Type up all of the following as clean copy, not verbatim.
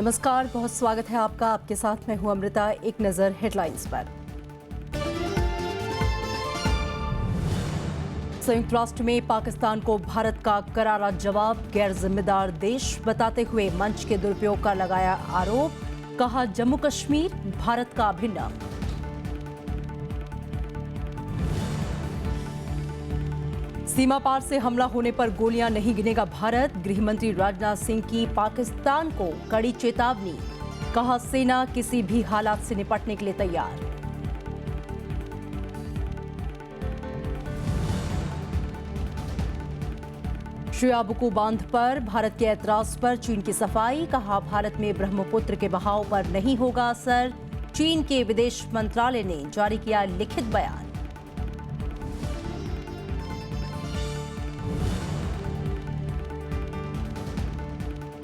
नमस्कार, बहुत स्वागत है आपका। आपके साथ मैं हूं अमृता। एक नजर हेडलाइंस पर। संयुक्त राष्ट्र में पाकिस्तान को भारत का करारा जवाब, गैर जिम्मेदार देश बताते हुए मंच के दुरुपयोग का लगाया आरोप। कहा जम्मू कश्मीर भारत का अभिन्न। सीमा पार से हमला होने पर गोलियां नहीं गिनेगा भारत, गृह मंत्री राजनाथ सिंह की पाकिस्तान को कड़ी चेतावनी। कहा सेना किसी भी हालात से निपटने के लिए तैयार। श्योबुकु बांध पर भारत के ऐतराज पर चीन की सफाई। कहा भारत में ब्रह्मपुत्र के बहाव पर नहीं होगा असर। चीन के विदेश मंत्रालय ने जारी किया लिखित बयान।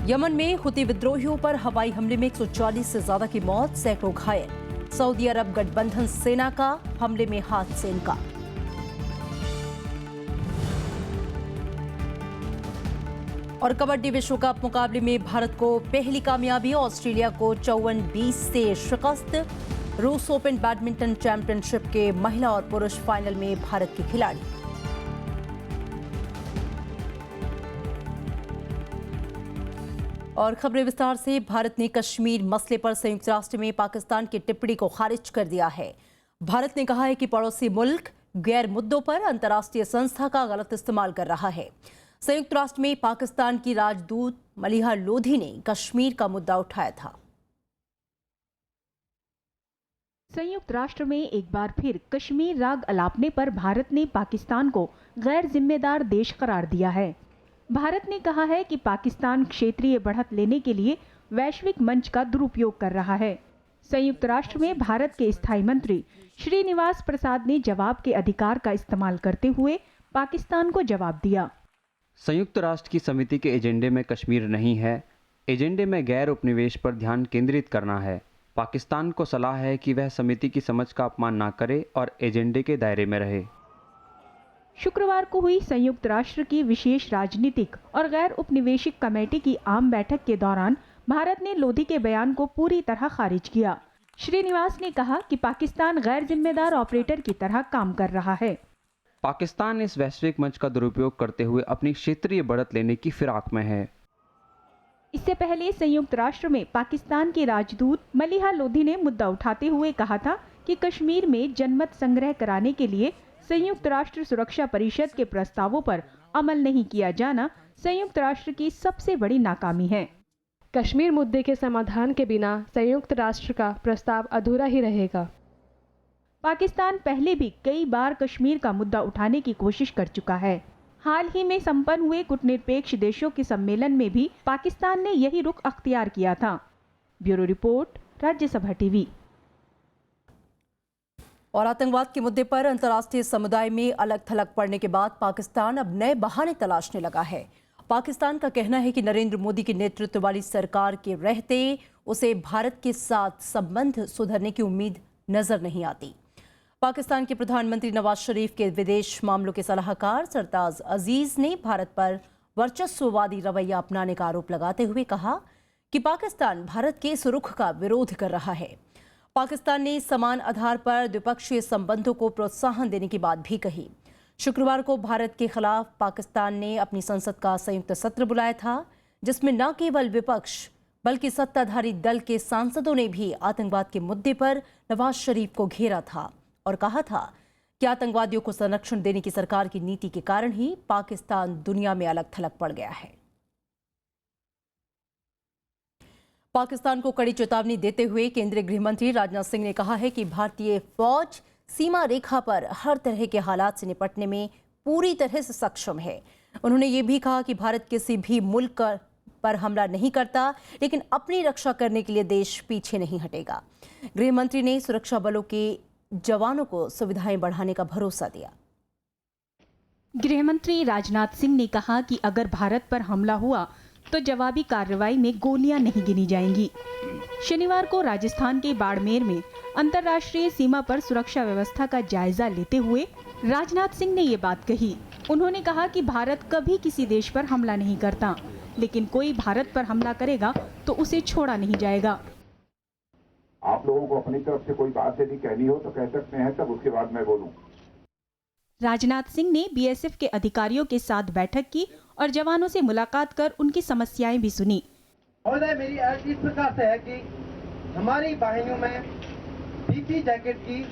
यमन में हुती विद्रोहियों पर हवाई हमले में 140 से ज्यादा की मौत, सैकड़ों घायल। सऊदी अरब गठबंधन सेना का हमले में हाथ से इनकार। और कबड्डी विश्व कप मुकाबले में भारत को पहली कामयाबी, ऑस्ट्रेलिया को 54-20 से शिकस्त। रूस ओपन बैडमिंटन चैंपियनशिप के महिला और पुरुष फाइनल में भारत के खिलाड़ी। और खबरें विस्तार से। भारत ने कश्मीर मसले पर संयुक्त राष्ट्र में पाकिस्तान की टिप्पणी को खारिज कर दिया है। भारत ने कहा है कि पड़ोसी मुल्क गैर मुद्दों पर अंतर्राष्ट्रीय संस्था का गलत इस्तेमाल कर रहा है। संयुक्त राष्ट्र में पाकिस्तान की राजदूत मलिहा लोधी ने कश्मीर का मुद्दा उठाया था। संयुक्त राष्ट्र में एक बार फिर कश्मीर राग अलापने पर भारत ने पाकिस्तान को गैर जिम्मेदार देश करार दिया है। भारत ने कहा है कि पाकिस्तान क्षेत्रीय बढ़त लेने के लिए वैश्विक मंच का दुरुपयोग कर रहा है। संयुक्त राष्ट्र में भारत के स्थायी मंत्री श्रीनिवास प्रसाद ने जवाब के अधिकार का इस्तेमाल करते हुए पाकिस्तान को जवाब दिया। संयुक्त राष्ट्र की समिति के एजेंडे में कश्मीर नहीं है। एजेंडे में गैर उपनिवेश पर ध्यान केंद्रित करना है। पाकिस्तान को सलाह है कि वह समिति की समझ का अपमान न करे और एजेंडे के दायरे में रहे। शुक्रवार को हुई संयुक्त राष्ट्र की विशेष राजनीतिक और गैर उपनिवेशिक कमेटी की आम बैठक के दौरान भारत ने लोधी के बयान को पूरी तरह खारिज किया। श्रीनिवास ने कहा कि पाकिस्तान गैर जिम्मेदार ऑपरेटर की तरह काम कर रहा है। पाकिस्तान इस वैश्विक मंच का दुरुपयोग करते हुए अपनी क्षेत्रीय बढ़त लेने की फिराक में है। इससे पहले संयुक्त राष्ट्र में पाकिस्तान की राजदूत मलिहा लोधी ने मुद्दा उठाते हुए कहा था कि कश्मीर में जनमत संग्रह कराने के लिए संयुक्त राष्ट्र सुरक्षा परिषद के प्रस्तावों पर अमल नहीं किया जाना संयुक्त राष्ट्र की सबसे बड़ी नाकामी है। कश्मीर मुद्दे के समाधान के बिना संयुक्त राष्ट्र का प्रस्ताव अधूरा ही रहेगा। पाकिस्तान पहले भी कई बार कश्मीर का मुद्दा उठाने की कोशिश कर चुका है। हाल ही में संपन्न हुए कूटनिरपेक्ष देशों के सम्मेलन में भी पाकिस्तान ने यही रुख अख्तियार किया था। Bureau report, Rajya Sabha TV. और आतंकवाद के मुद्दे पर अंतर्राष्ट्रीय समुदाय में अलग थलग पड़ने के बाद पाकिस्तान अब नए बहाने तलाशने लगा है। पाकिस्तान का कहना है कि नरेंद्र मोदी के नेतृत्व वाली सरकार के रहते उसे भारत के साथ संबंध सुधरने की उम्मीद नजर नहीं आती। पाकिस्तान के प्रधानमंत्री नवाज शरीफ के विदेश मामलों के सलाहकार सरताज अजीज ने भारत पर वर्चस्ववादी रवैया अपनाने का आरोप लगाते हुए कहा कि पाकिस्तान भारत के इस रुख का विरोध कर रहा है। पाकिस्तान ने समान आधार पर द्विपक्षीय संबंधों को प्रोत्साहन देने की बात भी कही। शुक्रवार को भारत के खिलाफ पाकिस्तान ने अपनी संसद का संयुक्त सत्र बुलाया था, जिसमें न केवल विपक्ष बल्कि सत्ताधारी दल के सांसदों ने भी आतंकवाद के मुद्दे पर नवाज शरीफ को घेरा था और कहा था कि आतंकवादियों को संरक्षण देने की सरकार की नीति के कारण ही पाकिस्तान दुनिया में अलग थलग पड़ गया है। पाकिस्तान को कड़ी चेतावनी देते हुए केंद्रीय गृह मंत्री राजनाथ सिंह ने कहा है कि भारतीय फौज सीमा रेखा पर हर तरह के हालात से निपटने में पूरी तरह से सक्षम है। उन्होंने ये भी कहा कि भारत किसी भी मुल्क पर हमला नहीं करता, लेकिन अपनी रक्षा करने के लिए देश पीछे नहीं हटेगा। गृह मंत्री ने सुरक्षा बलों के जवानों को सुविधाएं बढ़ाने का भरोसा दिया। गृह मंत्री राजनाथ सिंह ने कहा कि अगर भारत पर हमला हुआ तो जवाबी कार्रवाई में गोलियां नहीं गिनी जाएंगी। शनिवार को राजस्थान के बाड़मेर में अंतर्राष्ट्रीय सीमा पर सुरक्षा व्यवस्था का जायजा लेते हुए राजनाथ सिंह ने ये बात कही। उन्होंने कहा कि भारत कभी किसी देश पर हमला नहीं करता, लेकिन कोई भारत पर हमला करेगा तो उसे छोड़ा नहीं जाएगा। आप लोगों को अपनी तरफ से कोई बात यदि कहनी हो तो कह सकते हैं, तब उसके बाद मैं बोलूं। राजनाथ सिंह ने बीएसएफ के अधिकारियों के साथ बैठक की और जवानों से मुलाकात कर उनकी समस्याएं भी सुनी। महोदय, मेरी अर्ज इस प्रकार से है कि हमारी वाहिनियों में पीपी जैकेट की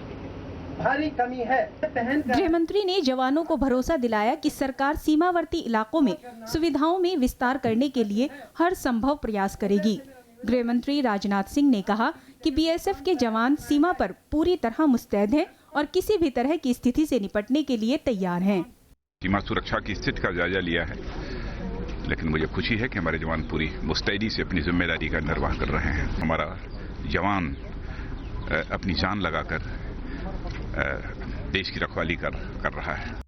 भारी कमी है। गृह मंत्री ने जवानों को भरोसा दिलाया कि सरकार सीमावर्ती इलाकों में सुविधाओं में विस्तार करने के लिए हर संभव प्रयास करेगी। गृह मंत्री राजनाथ सिंह ने कहा कि बीएसएफ के जवान सीमा पर पूरी तरह मुस्तैद हैं और किसी भी तरह की स्थिति से निपटने के लिए तैयार हैं। सीमा सुरक्षा की स्थिति का जायजा लिया है, लेकिन मुझे खुशी है कि हमारे जवान पूरी मुस्तैदी से अपनी जिम्मेदारी का निर्वाह कर रहे हैं। हमारा जवान अपनी जान लगाकर देश की रखवाली कर रहा है।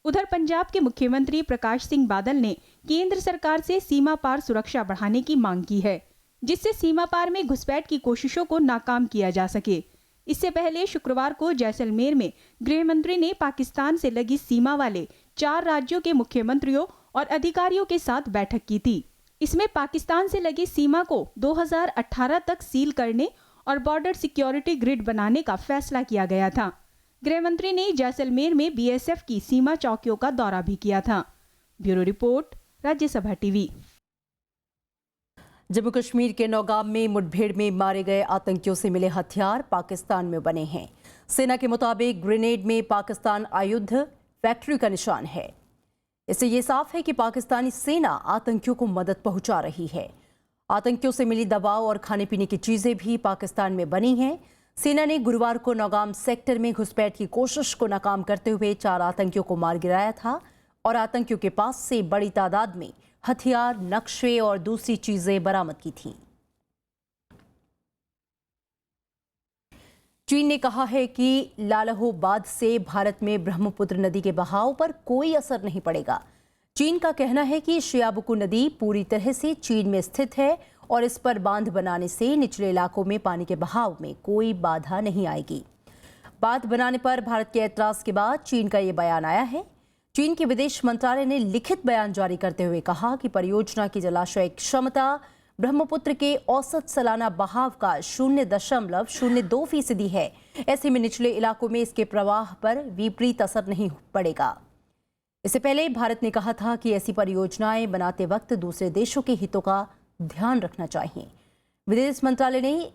उधर पंजाब के मुख्यमंत्री प्रकाश सिंह बादल ने केंद्र सरकार से सीमा पार सुरक्षा बढ़ाने की मांग की है, जिससे सीमा पार में घुसपैठ की कोशिशों को नाकाम किया जा सके। इससे पहले शुक्रवार को जैसलमेर में गृह मंत्री ने पाकिस्तान से लगी सीमा वाले 4 राज्यों के मुख्यमंत्रियों और अधिकारियों के साथ बैठक की थी। इसमें पाकिस्तान से लगी सीमा को 2018 तक सील करने और बॉर्डर सिक्योरिटी ग्रिड बनाने का फैसला किया गया था। गृह मंत्री ने जैसलमेर में बीएसएफ की सीमा चौकियों का दौरा भी किया था। Bureau report, Rajya Sabha TV. Jammu Kashmir के नौगाम में मुठभेड़ में मारे गए आतंकियों से मिले हथियार पाकिस्तान में बने हैं। सेना के मुताबिक ग्रेनेड में पाकिस्तान आयुध फैक्ट्री का निशान है। इससे ये साफ है कि पाकिस्तानी सेना आतंकियों को मदद पहुंचा रही है। आतंकियों से मिली दवाओं और खाने पीने की चीजें भी पाकिस्तान में बनी हैं। सेना ने गुरुवार को नौगाम सेक्टर में घुसपैठ की कोशिश को नाकाम करते हुए 4 आतंकियों को मार गिराया था और आतंकियों के पास से बड़ी तादाद में हथियार, नक्शे और दूसरी चीजें बरामद की थीं। चीन ने कहा है कि लालहोबाद से भारत में ब्रह्मपुत्र नदी के बहाव पर कोई असर नहीं पड़ेगा। चीन का कहना है कि श्याबुकु नदी पूरी तरह से चीन में स्थित है और इस पर बांध बनाने से निचले इलाकों में पानी के बहाव में कोई बाधा नहीं आएगी। बांध बनाने पर भारत के ऐतराज के बाद चीन का ये बयान आया है। चीन के विदेश मंत्रालय ने लिखित बयान जारी करते हुए कहा कि परियोजना की जलाशय क्षमता ब्रह्मपुत्र के औसत सालाना बहाव का 0.02% है। ऐसे में निचले इलाकों में इसके प्रवाह पर विपरीत असर नहीं पड़ेगा। इससे पहले भारत ने कहा था कि ऐसी परियोजनाएं बनाते वक्त दूसरे देशों के हितों का ध्यान रखना चाहिए। विदेश मंत्रालय ने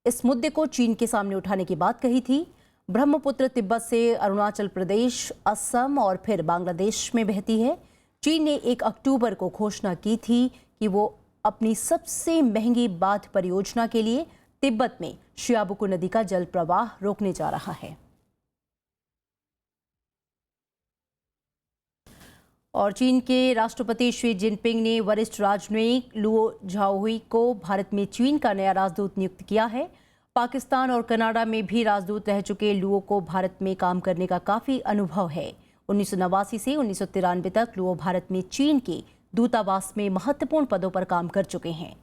इस मुद्दे को चीन के सामने उठाने की बात कही थी। ब्रह्मपुत्र तिब्बत से अरुणाचल प्रदेश, असम और फिर बांग्लादेश में बहती है। चीन ने 1 अक्टूबर को घोषणा की थी कि वो अपनी सबसे महंगी बांध परियोजना के लिए तिब्बत में श्याबुकु नदी का जल प्रवाह रोकने जा रहा है। और चीन के राष्ट्रपति शी जिनपिंग ने वरिष्ठ राजनयिक लुओ झाओहुई को भारत में चीन का नया राजदूत नियुक्त किया है। पाकिस्तान और कनाडा में भी राजदूत रह चुके लुओ को भारत में काम करने का काफी अनुभव है। 1989 से 1993 तक लुओ भारत में चीन के दूतावास में महत्वपूर्ण पदों पर काम कर चुके हैं।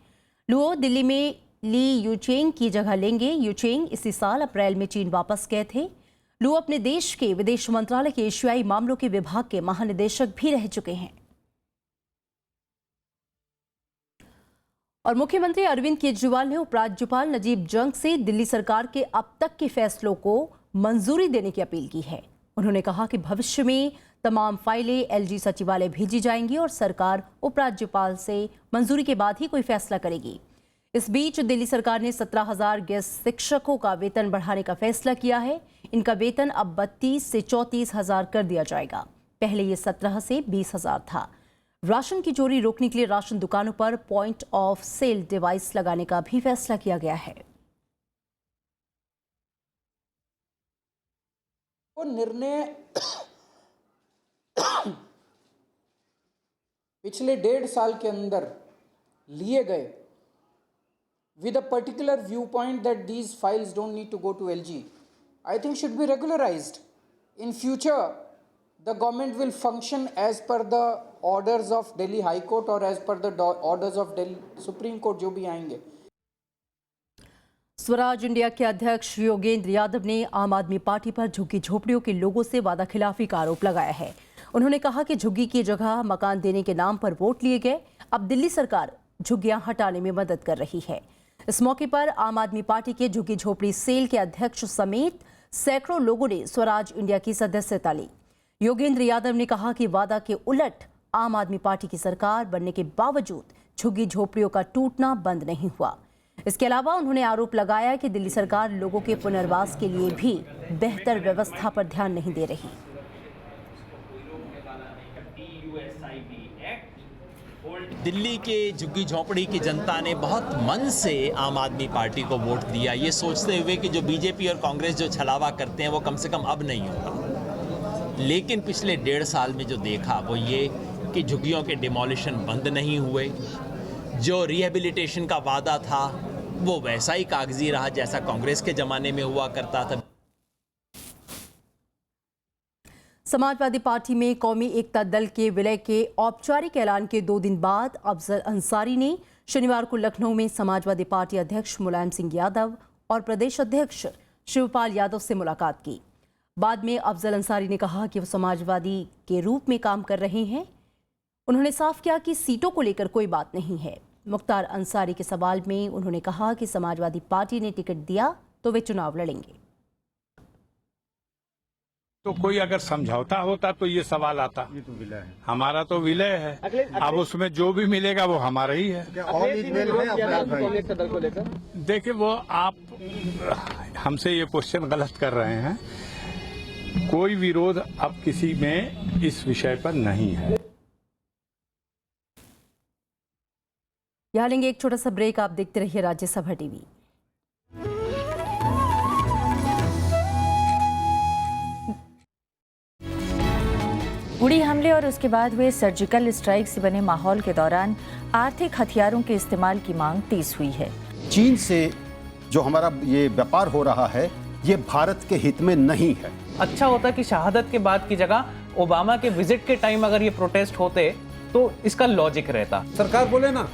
लुओ दिल्ली में ली यूचेंग की जगह लेंगे। यूचेंग इसी साल अप्रैल में चीन वापस गए थे। लुओ अपने देश के विदेश मंत्रालय के एशियाई मामलों के विभाग के महानिदेशक भी रह चुके हैं। और मुख्यमंत्री अरविंद केजरीवाल ने उपराज्यपाल नजीब जंग से दिल्ली सरकार के अब तक के फैसलों को मंजूरी देने की अपील की है। उन्होंने कहा कि भविष्य में तमाम फाइलें एलजी सचिवालय भेजी जाएंगी और सरकार उपराज्यपाल से मंजूरी के बाद ही कोई फैसला करेगी। इस बीच दिल्ली सरकार ने 17,000 गेस्ट शिक्षकों का वेतन बढ़ाने का फैसला किया है। इनका वेतन अब 32 से 34,000 कर दिया जाएगा। पहले ये 17 से 20,000 था। राशन की चोरी रोकने के लिए राशन दुकानों पर पॉइंट ऑफ सेल डिवाइस लगाने का भी फैसला किया गया है। वो निर्णय पिछले 1.5 साल के अंदर लिए गए with a particular viewpoint that these files don't need to go to LG, I think should be regularized. In future, the government will function as per the orders of Delhi High Court or as per the orders of Delhi Supreme Court जो भी आएंगे। Swaraj India के अध्यक्ष योगेंद्र यादव ने आम आदमी party पर झुग्गी झोपड़ियों के लोगों से वादा खिलाफी का आरोप लगाया है। उन्होंने कहा कि झुग्गी की जगह मकान देने के नाम पर वोट लिए गए। अब दिल्ली सरकार झुग्गियां हटाने में मदद कर रही है। इस मौके पर आम आदमी पार्टी के झुग्गी झोपड़ी सेल के अध्यक्ष समेत सैकड़ों लोगों ने स्वराज इंडिया की सदस्यता ली। योगेंद्र यादव ने कहा कि वादा के उलट आम आदमी पार्टी की सरकार बनने के बावजूद झुग्गी झोपड़ियों का टूटना बंद नहीं हुआ। इसके अलावा उन्होंने आरोप लगाया कि दिल्ली सरकार लोगों के पुनर्वास के लिए भी बेहतर व्यवस्था पर ध्यान नहीं दे रही। दिल्ली के झुग्गी झोंपड़ी की जनता ने बहुत मन से आम आदमी पार्टी को वोट दिया, ये सोचते हुए कि जो बीजेपी और कांग्रेस जो छलावा करते हैं वो कम से कम अब नहीं होगा। लेकिन पिछले 1.5 साल में जो देखा वो ये कि झुग्गियों के डिमोलिशन बंद नहीं हुए, जो रिहेबिलिटेशन का वादा था वो वैसा ही कागजी रहा जैसा कांग्रेस के जमाने में हुआ करता था। समाजवादी पार्टी में कौमी एकता दल के विलय के औपचारिक ऐलान के 2 दिन बाद अफजल अंसारी ने शनिवार को लखनऊ में समाजवादी पार्टी अध्यक्ष मुलायम सिंह यादव और प्रदेश अध्यक्ष शिवपाल यादव से मुलाकात की। बाद में अफजल अंसारी ने कहा कि वो समाजवादी के रूप में काम कर रहे हैं। उन्होंने साफ किया कि सीटों को लेकर कोई बात नहीं है। मुख्तार अंसारी के सवाल में उन्होंने कहा कि समाजवादी पार्टी ने टिकट दिया तो वे चुनाव लड़ेंगे। तो कोई अगर समझौता होता तो ये सवाल आता। ये तो विलय है, हमारा तो विलय है। अब उसमें जो भी मिलेगा वो हमारा ही है। देखिए, वो आप हमसे ये क्वेश्चन गलत कर रहे हैं। कोई विरोध अब किसी में इस विषय पर नहीं है। यहाँ लेंगे एक छोटा सा ब्रेक। आप देखते रहिए राज्यसभा टीवी। उड़ी हमले और उसके बाद हुए सर्जिकल स्ट्राइक से बने माहौल के दौरान आर्थिक हथियारों के इस्तेमाल की मांग तेज हुई है। चीन से जो हमारा ये व्यापार हो रहा है ये भारत के हित में नहीं है। अच्छा होता कि शहादत के बाद की जगह ओबामा के विजिट के टाइम अगर ये प्रोटेस्ट होते तो इसका लॉजिक रहता। सरकार बोले ना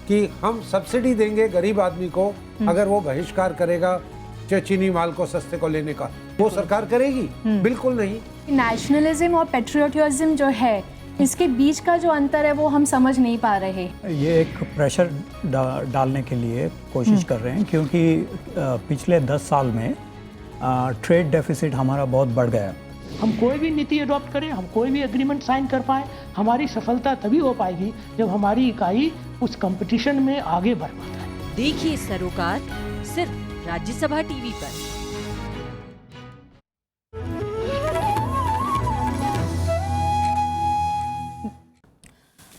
कि हम सब्सिडी देंगे गरीब आदमी को अगर वो बहिष्कार करेगा चीनी माल को सस्ते को लेने का, वो सरकार करेगी? बिल्कुल नहीं। नेशनलिज्म और पेट्रियोटिज्म जो है इसके बीच का जो अंतर है वो हम समझ नहीं पा रहे। ये एक प्रेशर डालने के लिए कोशिश कर रहे हैं क्योंकि पिछले 10 साल में ट्रेड डेफिसिट हमारा बहुत बढ़ गया। हम कोई भी नीति अडॉप्ट करें, हम कोई भी एग्रीमेंट साइन कर पाए, हमारी सफलता तभी हो पाएगी जब हमारी इकाई उस कंपटीशन में आगे बढ़ पाए। देखिए सरोकार सिर्फ राज्यसभा टीवी पर।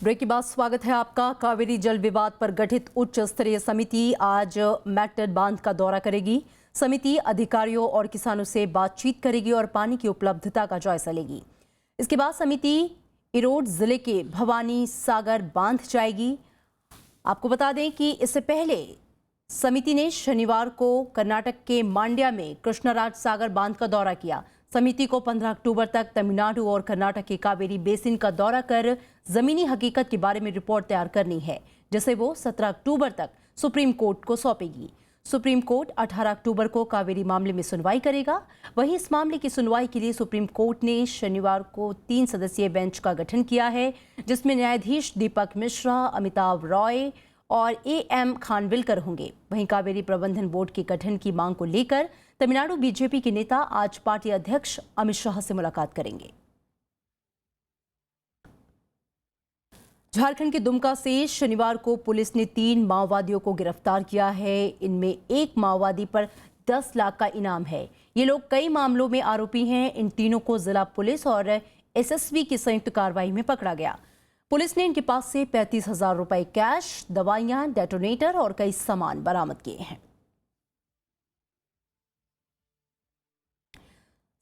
ब्रेक के बाद स्वागत है आपका। कावेरी जल विवाद पर गठित उच्च स्तरीय समिति आज मैकडेल बांध का दौरा करेगी। समिति अधिकारियों और किसानों से बातचीत करेगी और पानी की उपलब्धता का जायजा लेगी। इसके बाद समिति इरोड जिले के भवानी सागर बांध जाएगी। आपको बता दें कि इससे पहले समिति ने शनिवार को कर्नाटक के मांड्या में कृष्णराज सागर बांध का दौरा किया। समिति को 15 अक्टूबर तक तमिलनाडु और कर्नाटक के कावेरी बेसिन का दौरा कर जमीनी हकीकत के बारे में रिपोर्ट तैयार करनी है, जिसे वो 17 अक्टूबर तक सुप्रीम कोर्ट को सौंपेगी। सुप्रीम कोर्ट 18 अक्टूबर को कावेरी मामले में सुनवाई करेगा। वहीं इस मामले की सुनवाई के लिए सुप्रीम कोर्ट ने शनिवार को 3 सदस्यीय बेंच का गठन किया है, जिसमें न्यायाधीश दीपक मिश्रा, अमिताभ रॉय और AM खानविलकर होंगे। वहीं कावेरी प्रबंधन बोर्ड के गठन की मांग को लेकर तमिलनाडु बीजेपी के नेता आज पार्टी अध्यक्ष अमित शाह से मुलाकात करेंगे। झारखंड के दुमका से शनिवार को पुलिस ने 3 माओवादियों को गिरफ्तार किया है। इनमें एक माओवादी पर 10 लाख का इनाम है। ये लोग कई मामलों में आरोपी हैं। इन तीनों को जिला पुलिस और SSV की संयुक्त कार्रवाई में पकड़ा गया। पुलिस ने इनके पास से 35,000 रुपए कैश, दवाइयां, डेटोनेटर और कई सामान बरामद किए हैं।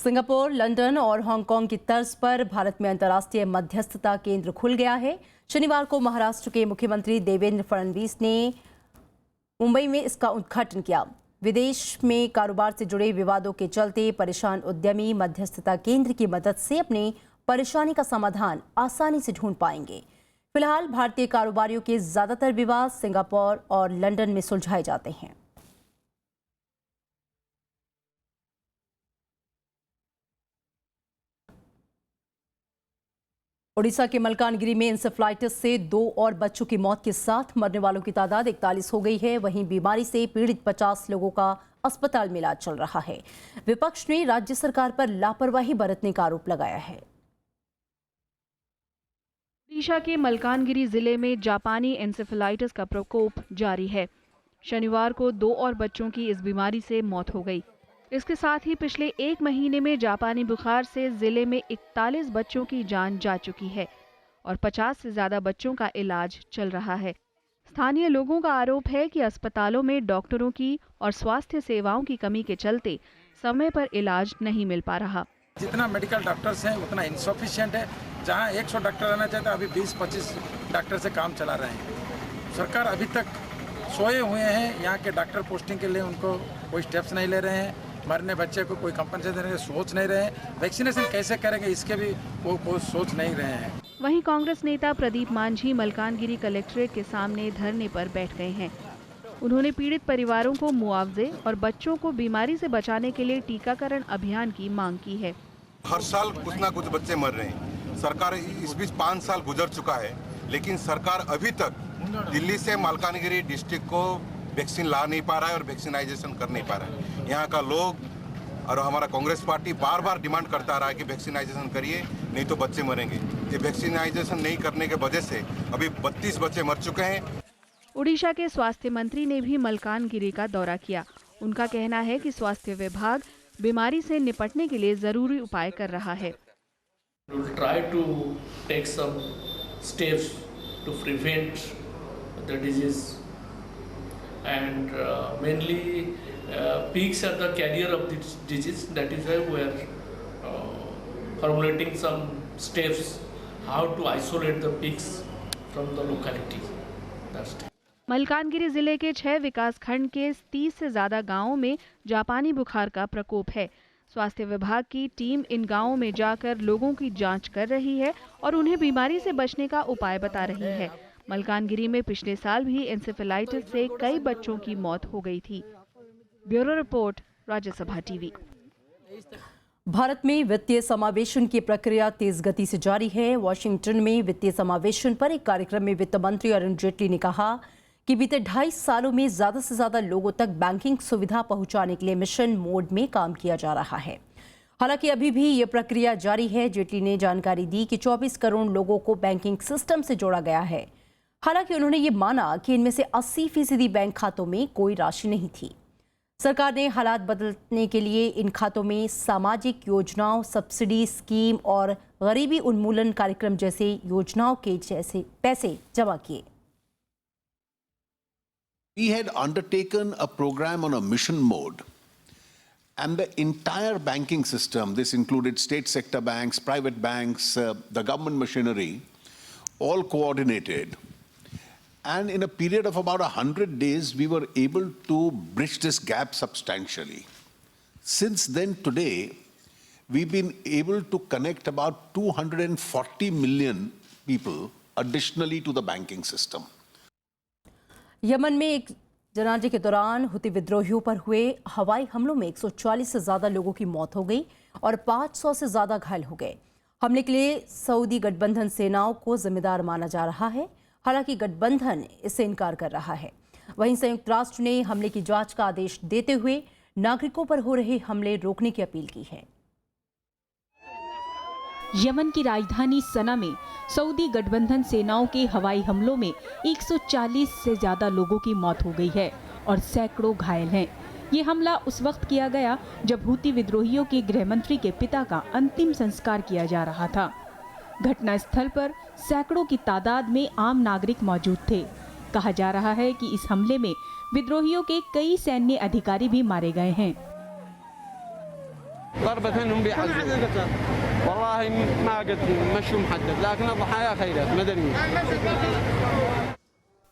सिंगापुर, लंदन और हांगकांग की तर्ज पर भारत में अंतर्राष्ट्रीय मध्यस्थता केंद्र खुल गया है। शनिवार को महाराष्ट्र के मुख्यमंत्री देवेंद्र फडणवीस ने मुंबई में इसका उद्घाटन किया। विदेश में कारोबार से जुड़े विवादों के चलते परेशान उद्यमी मध्यस्थता केंद्र की मदद से अपनी परेशानी का समाधान आसानी से ढूंढ पाएंगे। फिलहाल भारतीय कारोबारियों के ज्यादातर विवाद सिंगापुर और लंदन में सुलझाए जाते हैं। उड़ीसा के मलकानगिरी में इंसेफ्लाइटिस से 2 और बच्चों की मौत के साथ मरने वालों की तादाद 41 हो गई है। वहीं बीमारी से पीड़ित 50 लोगों का अस्पताल में इलाज चल रहा है। विपक्ष ने राज्य सरकार पर लापरवाही बरतने का आरोप लगाया है। ओडिशा के मलकानगिरी जिले में जापानी एन्सेफेलाइटिस का प्रकोप जारी है। शनिवार को 2 और बच्चों की इस बीमारी से मौत हो गई। इसके साथ ही पिछले 1 महीने में जापानी बुखार से जिले में 41 बच्चों की जान जा चुकी है और 50 से ज्यादा बच्चों का इलाज चल रहा है। स्थानीय लोगों का आरोप है कि अस्पतालों में डॉक्टरों की और स्वास्थ्य सेवाओं की कमी के चलते समय पर इलाज नहीं मिल पा रहा। जितना मेडिकल डॉक्टर्स हैं उतना इनसफिशिएंट है। जहां 100 डॉक्टर रहना चाहिए अभी 20-25 डॉक्टर से काम चला रहे हैं। सरकार अभी तक सोए हुए हैं। यहाँ के डॉक्टर पोस्टिंग के लिए उनको कोई स्टेप्स नहीं ले रहे हैं। मरने बच्चे को कोई कंपनसेशन देने की सोच नहीं रहे हैं। वैक्सीनेशन कैसे करेंगे इसके भी वो सोच नहीं रहे हैं। वहीं कांग्रेस नेता प्रदीप मांझी मलकानगिरी कलेक्ट्रेट के सामने धरने पर बैठ गए हैं। उन्होंने पीड़ित परिवारों को मुआवजे और बच्चों को बीमारी से बचाने के लिए टीकाकरण अभियान की मांग की है। हर साल कुछ ना कुछ बच्चे मर रहे हैं। सरकार इस बीच 5 साल गुजर चुका है, लेकिन सरकार अभी तक दिल्ली से मलकानगिरी डिस्ट्रिक्ट को वैक्सीन ला नहीं पा रहा है और वैक्सीनाइजेशन कर नहीं पा रहा है। यहाँ का लोग और हमारा कांग्रेस पार्टी बार बार डिमांड करता रहा है कि वैक्सीनाइजेशन करिए, नहीं तो बच्चे मरेंगे। ये वैक्सीनाइजेशन नहीं करने के वजह से अभी 32 बच्चे मर चुके हैं। उड़ीसा के स्वास्थ्य मंत्री ने भी मलकानगिरी का दौरा किया। उनका कहना है कि स्वास्थ्य विभाग बीमारी से निपटने के लिए जरूरी उपाय कर रहा है। Try to take some steps to prevent the disease, and mainly pigs are the carrier of this disease. That is why we are formulating some steps how to isolate the pigs from the locality. That's it. Malkangiri जिले के 6 विकास खंड के 30 से ज्यादा गांवों में जापानी बुखार का प्रकोप है। स्वास्थ्य विभाग की टीम इन गांवों में जाकर लोगों की जांच कर रही है और उन्हें बीमारी से बचने का उपाय बता रही है। मलकानगिरी में पिछले साल भी एन्सेफेलाइटिस से कई बच्चों की मौत हो गई थी। Bureau report, Rajya Sabha TV. Bharat में वित्तीय समावेशन की प्रक्रिया तेज गति से जारी है। वॉशिंगटन में वित्तीय समावेशन पर एक कार्यक्रम में वित्त मंत्री अरुण जेटली ने कहा कि बीते 2.5 सालों में ज्यादा से ज्यादा लोगों तक बैंकिंग सुविधा पहुंचाने के लिए मिशन मोड में काम किया जा रहा है। हालांकि अभी भी ये प्रक्रिया जारी है। जेटली ने जानकारी दी कि 24 करोड़ लोगों को बैंकिंग सिस्टम से जोड़ा गया है। हालांकि उन्होंने ये माना कि इनमें से 80% बैंक खातों में कोई राशि नहीं थी। सरकार ने हालात बदलने के लिए इन खातों में सामाजिक योजनाओं, सब्सिडी स्कीम और गरीबी उन्मूलन कार्यक्रम जैसे योजनाओं के जैसे पैसे जमा किए। We had undertaken a program on a mission mode, and the entire banking system, this included state sector banks, private banks, the government machinery, all coordinated. And in a period of about 100 days, we were able to bridge this gap substantially. Since then, today, we've been able to connect about 240 million people additionally to the banking system. Yemen में एक जनाजे के दौरान हुती विद्रोहियों पर हुए हवाई हमलों में 140 से ज्यादा लोगों की मौत हो गई और 500 से ज्यादा घायल हो गए। हमले के लिए सऊदी गठबंधन सेनाओं को जिम्मेदार माना जा रहा है। हालांकि गठबंधन इससे इनकार कर रहा है। वहीं संयुक्त राष्ट्र ने हमले की जांच का आदेश देते हुए नागरिकों पर हो रहे हमले रोकने की अपील की है। यमन की राजधानी सना में सऊदी गठबंधन सेनाओं के हवाई हमलों में 140 से ज्यादा लोगों की मौत हो गई है और सैकड़ों घायल हैं। ये हमला उस वक्त किया गया जब हूती विद्रोहियों के गृहमंत्री के पिता का अंतिम संस्कार किया जा रहा था। घटना स्थल पर सैकड़ों की तादाद में आम नागरिक मौजूद थे। कहा जा रहा है कि इस हमले में विद्रोहियों के कई सैन्य अधिकारी भी मारे गए हैं।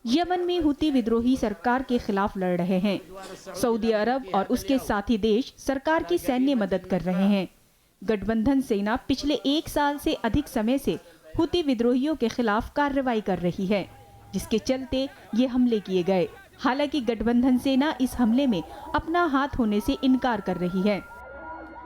यमन में हुती विद्रोही सरकार के खिलाफ लड़ रहे हैं। सऊदी अरब और उसके साथी देश सरकार की सैन्य मदद कर रहे हैं। गठबंधन सेना पिछले 1 साल से अधिक समय से हुती विद्रोहियों के खिलाफ कार्रवाई कर रही है, जिसके चलते ये हमले किए गए। हालांकि गठबंधन सेना इस हमले में अपना हाथ होने से इनकार कर रही है।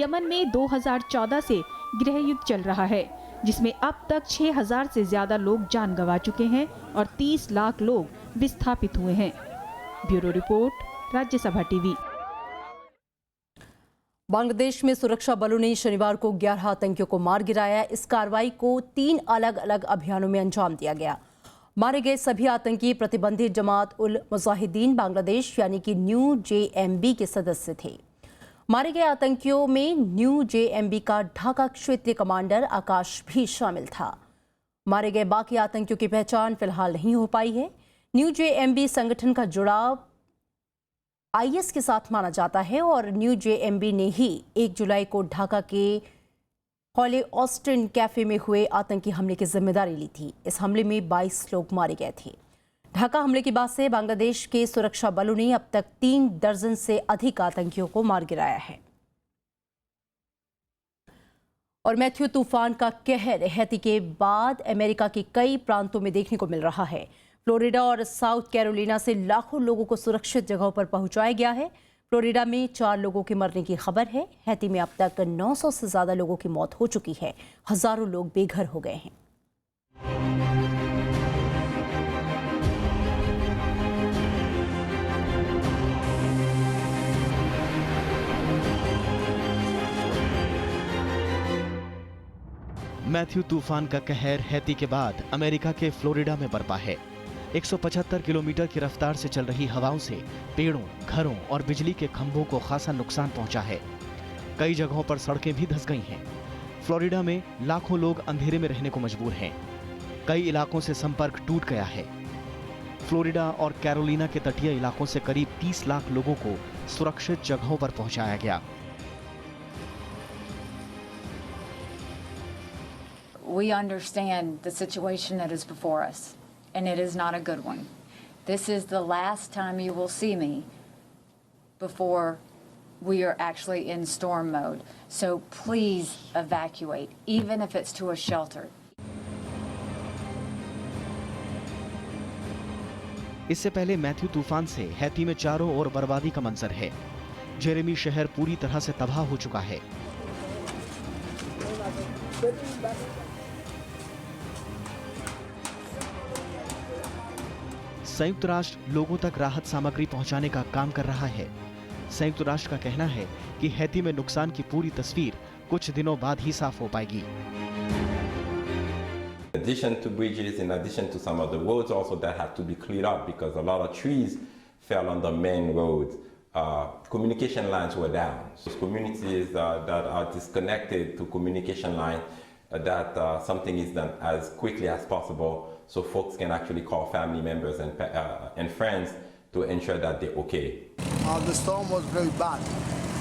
यमन में 2014 से गृह युद्ध चल रहा है, जिसमें अब तक 6000 से ज्यादा लोग जान गंवा चुके हैं और 30 लाख लोग विस्थापित हुए हैं। Bureau report, Rajya Sabha TV. Bangladesh में सुरक्षा बलों ने शनिवार को 11 आतंकियों को मार गिराया। इस कार्रवाई को 3 अलग अलग अभियानों में अंजाम दिया गया। मारे गए सभी आतंकी प्रतिबंधित जमात उल मुजाहिदीन बांग्लादेश यानी कि न्यू JMB के सदस्य थे। मारे गए आतंकियों में न्यू JMB का ढाका क्षेत्रीय कमांडर आकाश भी शामिल था। मारे गए बाकी आतंकियों की पहचान फिलहाल नहीं हो पाई है। न्यू JMB संगठन का जुड़ाव IS के साथ माना जाता है और न्यू JMB ने ही 1 जुलाई को ढाका के हॉले ऑस्टिन कैफे में हुए आतंकी हमले की जिम्मेदारी ली थी। इस हमले में 22 लोग मारे गए थे। ढाका हमले के बाद से बांग्लादेश के सुरक्षा बलों ने अब तक 3 दर्जन से अधिक आतंकियों को मार गिराया है। और मैथ्यू तूफान का कहर हैती के बाद अमेरिका के कई प्रांतों में देखने को मिल रहा है। फ्लोरिडा और साउथ कैरोलिना से लाखों लोगों को सुरक्षित जगहों पर पहुंचाया गया है। फ्लोरिडा में 4 लोगों के मरने की खबर है। हैती में अब तक 900 से ज्यादा लोगों की मौत हो चुकी है। हजारों लोग बेघर हो गए हैं। मैथ्यू तूफान का कहर हैती के बाद अमेरिका के फ्लोरिडा में बरपा है। 175 किलोमीटर की रफ्तार से चल रही हवाओं से पेड़ों, घरों और बिजली के खंभों को खासा नुकसान पहुंचा है। कई जगहों पर सड़कें भी धंस गई हैं। फ्लोरिडा में लाखों लोग अंधेरे में रहने को मजबूर हैं। कई इलाकों से संपर्क टूट गया है। फ्लोरिडा और कैरोलिना के तटीय इलाकों से करीब 30 लाख लोगों को सुरक्षित जगहों पर पहुंचाया गया। We understand the situation that is before us, and it is not a good one. This is the last time you will see me before we are actually in storm mode. So please evacuate, even if it's to a shelter. इससे पहले Matthew तूफान से Haiti में चारों ओर बर्बादी का मंजर है। जेरेमी शहर पूरी तरह से तबाह हो चुका है। संयुक्त राष्ट्र लोगों तक राहत सामग्री पहुंचाने का काम कर रहा है। संयुक्त राष्ट्र का कहना है कि हैती में नुकसान की पूरी तस्वीर कुछ दिनों बाद ही साफ हो पाएगी। In addition to bridges, in addition to some of the roads also that have to be cleared up because a lot of trees fell on the main roads. Communication lines were down. So communities that are disconnected to communication line, that something is done as quickly as possible so folks can actually call family members and friends to ensure that they're okay. The storm was very bad.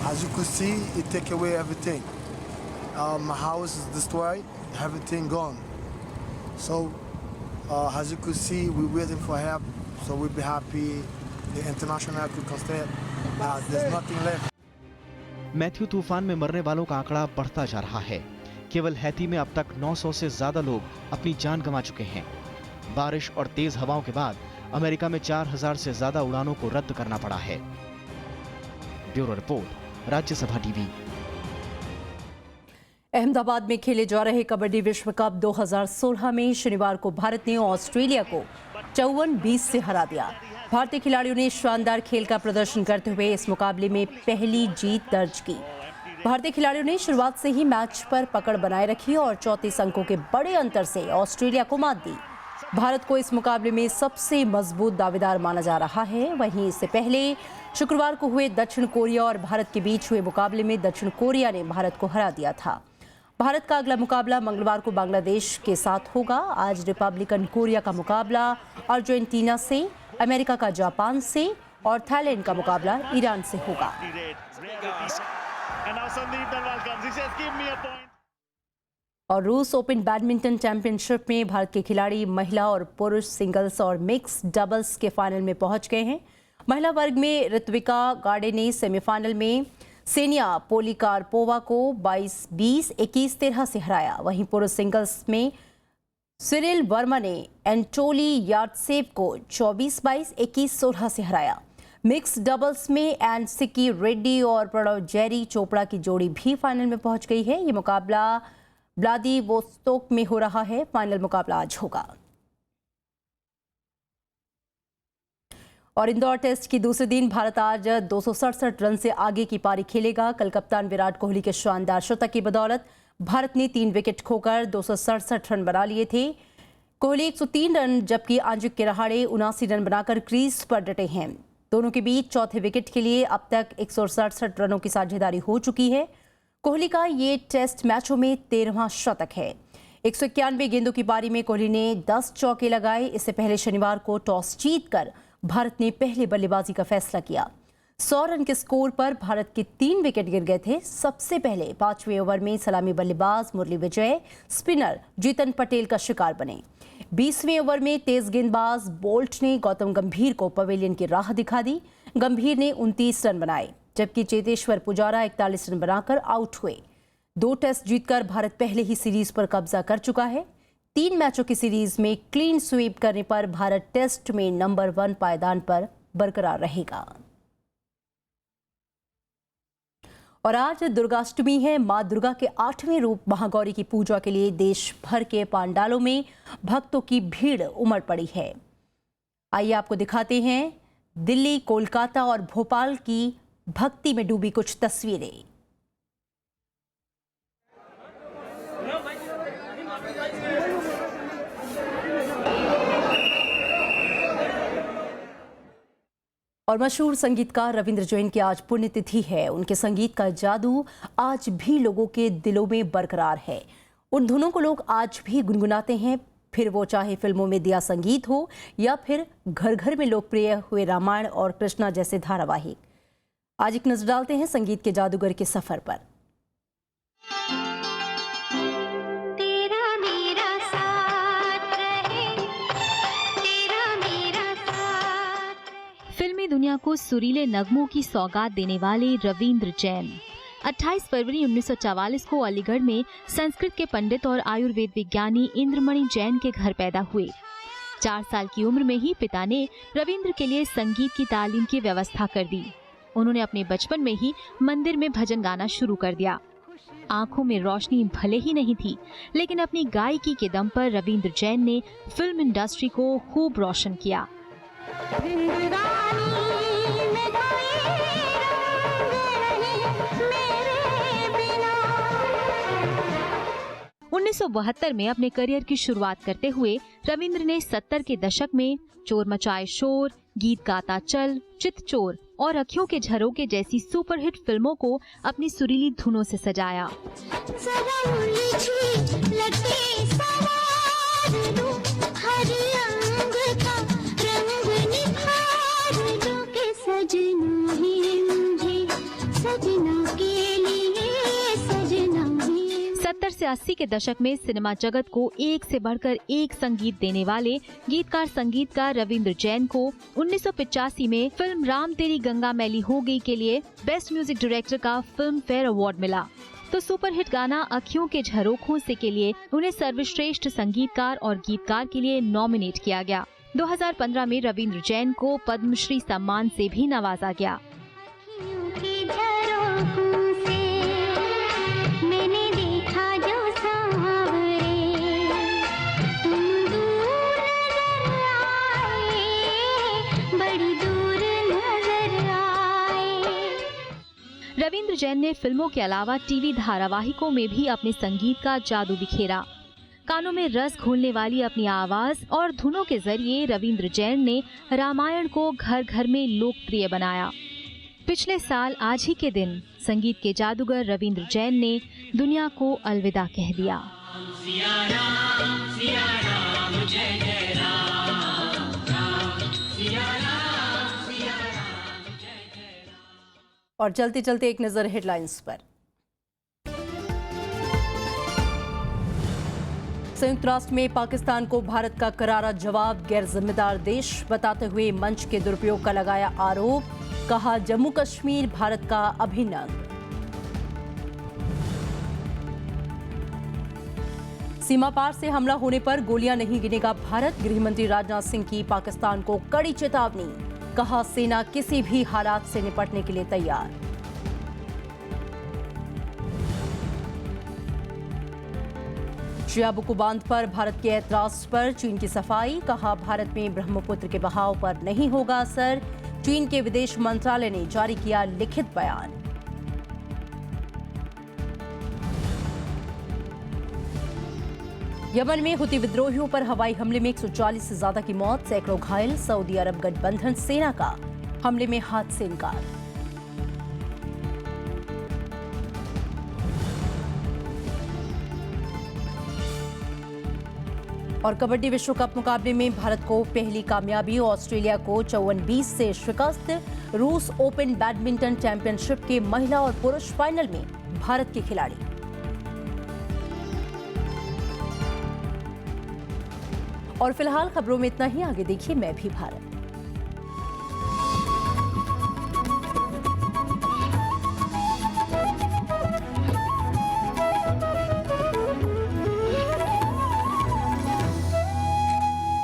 As you could see, it took away everything. My house is destroyed, everything gone. So, as you could see, we're waiting for help. So we'll be happy. The international could constate. There's nothing left. Matthew तूफान में मरने वालों का आंकड़ा बढ़ता जा रहा है। केवल हैती में अब तक 900 से ज्यादा लोग अपनी जान गंवा चुके हैं। बारिश और तेज हवाओं के बाद अमेरिका में 4000 से ज्यादा उड़ानों को रद्द करना पड़ा है। Bureau report, Rajya Sabha TV. Ahmedabad में खेले जा रहे कबड्डी विश्व कप 2016 में शनिवार को भारत ने ऑस्ट्रेलिया को 54-20 से हरा दिया। भारतीय खिलाड़ियों ने शानदार खेल का प्रदर्शन करते हुए इस मुकाबले में पहली जीत दर्ज की। भारतीय खिलाड़ियों ने शुरुआत से ही मैच पर पकड़ बनाए रखी और 34 अंकों के बड़े अंतर से ऑस्ट्रेलिया को मात दी। भारत को इस मुकाबले में सबसे मजबूत दावेदार माना जा रहा है। वहीं इससे पहले शुक्रवार को हुए दक्षिण कोरिया और भारत के बीच हुए मुकाबले में दक्षिण कोरिया ने भारत को हरा दिया था। भारत का अगला मुकाबला मंगलवार को बांग्लादेश के साथ होगा। आज रिपब्लिकन कोरिया का मुकाबला अर्जेंटीना से, अमेरिका का जापान से और थाईलैंड का मुकाबला ईरान से होगा। और रूस ओपन बैडमिंटन चैंपियनशिप में भारत के खिलाड़ी महिला और पुरुष सिंगल्स और मिक्स डबल्स के फाइनल में पहुंच गए हैं। महिला वर्ग में ऋत्विका गाडे ने सेमीफाइनल में सेनिया पोलिकारपोवा को 22-20, 21-13 से हराया। वहीं पुरुष सिंगल्स में सिरिल वर्मा ने एंटोली यार्डसेव को 24-22, 21-16 से हराया। मिक्स डबल्स में एनसिकी रेड्डी और प्रणव जेरी चोपड़ा की जोड़ी भी फाइनल में पहुंच गई है। ये मुकाबला व्लादिवोस्तोक में हो रहा है। फाइनल मुकाबला आज होगा। और इंदौर टेस्ट की दूसरे दिन भारत आज 267 रन से आगे की पारी खेलेगा। कल कप्तान विराट कोहली के शानदार शतक की बदौलत भारत ने 3 विकेट खोकर 267 रन बना लिए थे। कोहली 103 रन जबकि आंजिक रहाणे 79 रन बनाकर क्रीज पर डटे हैं। दोनों के बीच चौथे विकेट के लिए अब तक 167 रनों की साझेदारी हो चुकी है। कोहली का ये टेस्ट मैचों में 13वां शतक है। 191 गेंदों की पारी में कोहली ने 10 चौके लगाए। इससे पहले शनिवार को टॉस जीतकर भारत ने पहले बल्लेबाजी का फैसला किया। 100 रन के स्कोर पर भारत के 3 विकेट गिर गए थे। सबसे पहले 5वें ओवर में सलामी बल्लेबाज मुरली विजय स्पिनर जीतन पटेल का शिकार बने। 20वें ओवर में तेज गेंदबाज बोल्ट ने गौतम गंभीर को पवेलियन की राह दिखा दी। गंभीर ने 29 रन बनाए जबकि चेतेश्वर पुजारा 41 रन बनाकर आउट हुए। 2 टेस्ट जीतकर भारत पहले ही सीरीज पर कब्जा कर चुका है। 3 मैचों की सीरीज में क्लीन स्वीप करने पर भारत टेस्ट में नंबर 1 पायदान पर बरकरार रहेगा। और आज दुर्गाष्टमी है। मां दुर्गा के 8वें रूप महागौरी की पूजा के लिए देश भर के पंडालों में भक्तों की भीड़ उमड़ पड़ी है। आइए आपको दिखाते हैं दिल्ली, कोलकाता और भोपाल की भक्ति में डूबी कुछ तस्वीरें। और मशहूर संगीतकार रविंद्र जैन की आज पुण्यतिथि है। उनके संगीत का जादू आज भी लोगों के दिलों में बरकरार है। उन धुनों को लोग आज भी गुनगुनाते हैं, फिर वो चाहे फिल्मों में दिया संगीत हो या फिर घर घर में लोकप्रिय हुए रामायण और कृष्णा जैसे धारावाहिक। आज एक नजर डालते हैं संगीत के जादूगर के सफर पर। फिल्मी दुनिया को सुरीले नगमों की सौगात देने वाले रविंद्र जैन 28 फरवरी 1944 को अलीगढ़ में संस्कृत के पंडित और आयुर्वेद विज्ञानी इंद्रमणि जैन के घर पैदा हुए। 4 साल की उम्र में ही पिता ने रविंद्र के लिए संगीत की तालीम की व्यवस्था कर दी। उन्होंने अपने बचपन में ही मंदिर में भजन गाना शुरू कर दिया। आंखों में रोशनी भले ही नहीं थी, लेकिन अपनी गायकी के दम पर रविंद्र जैन ने फिल्म इंडस्ट्री को खूब रोशन किया। 1972 में अपने करियर की शुरुआत करते हुए रविंद्र ने 70 के दशक में चोर मचाए शोर, गीत गाता चल, चित चोर और अखियों के झरोके जैसी सुपरहिट फिल्मों को अपनी सुरीली धुनों से सजाया। से 80 के दशक में सिनेमा जगत को एक से बढ़कर एक संगीत देने वाले गीतकार संगीतकार रविंद्र जैन को 1985 में फिल्म राम तेरी गंगा मैली हो गई के लिए बेस्ट म्यूजिक डायरेक्टर का फिल्म फेयर अवार्ड मिला। तो सुपरहिट गाना अखियों के झरोखों से के लिए उन्हें सर्वश्रेष्ठ संगीतकार और गीतकार के लिए नॉमिनेट किया गया। 2015 में रविंद्र जैन को पद्मश्री सम्मान से भी नवाजा गया। रविंद्र जैन ने फिल्मों के अलावा टीवी धारावाहिकों में भी अपने संगीत का जादू बिखेरा। कानों में रस घोलने वाली अपनी आवाज और धुनों के जरिए रविंद्र जैन ने रामायण को घर घर में लोकप्रिय बनाया। पिछले साल आज ही के दिन संगीत के जादूगर रविंद्र जैन ने दुनिया को अलविदा कह दिया। और चलते चलते एक नजर हेडलाइंस पर। संयुक्त राष्ट्र में पाकिस्तान को भारत का करारा जवाब, गैर जिम्मेदार देश बताते हुए मंच के दुरुपयोग का लगाया आरोप। कहा जम्मू कश्मीर भारत का अभिन्न अंग। सीमा पार से हमला होने पर गोलियां नहीं गिनेगा भारत। गृह मंत्री राजनाथ सिंह की पाकिस्तान को कड़ी चेतावनी। कहा सेना किसी भी हालात से निपटने के लिए तैयार। शियाबुकु बांध पर भारत के ऐतराज पर चीन की सफाई। कहा भारत में ब्रह्मपुत्र के बहाव पर नहीं होगा असर। चीन के विदेश मंत्रालय ने जारी किया लिखित बयान। यमन में हुती विद्रोहियों पर हवाई हमले में 140 से ज्यादा की मौत, सैकड़ों घायल। सऊदी अरब गठबंधन सेना का हमले में हाथ से इनकार। और कबड्डी विश्व कप मुकाबले में भारत को पहली कामयाबी। ऑस्ट्रेलिया को 54-20 से शिकस्त। रूस ओपन बैडमिंटन चैंपियनशिप के महिला और पुरुष फाइनल में भारत के खिलाड़ी। और फिलहाल खबरों में इतना ही। आगे देखिए मैं भी भारत।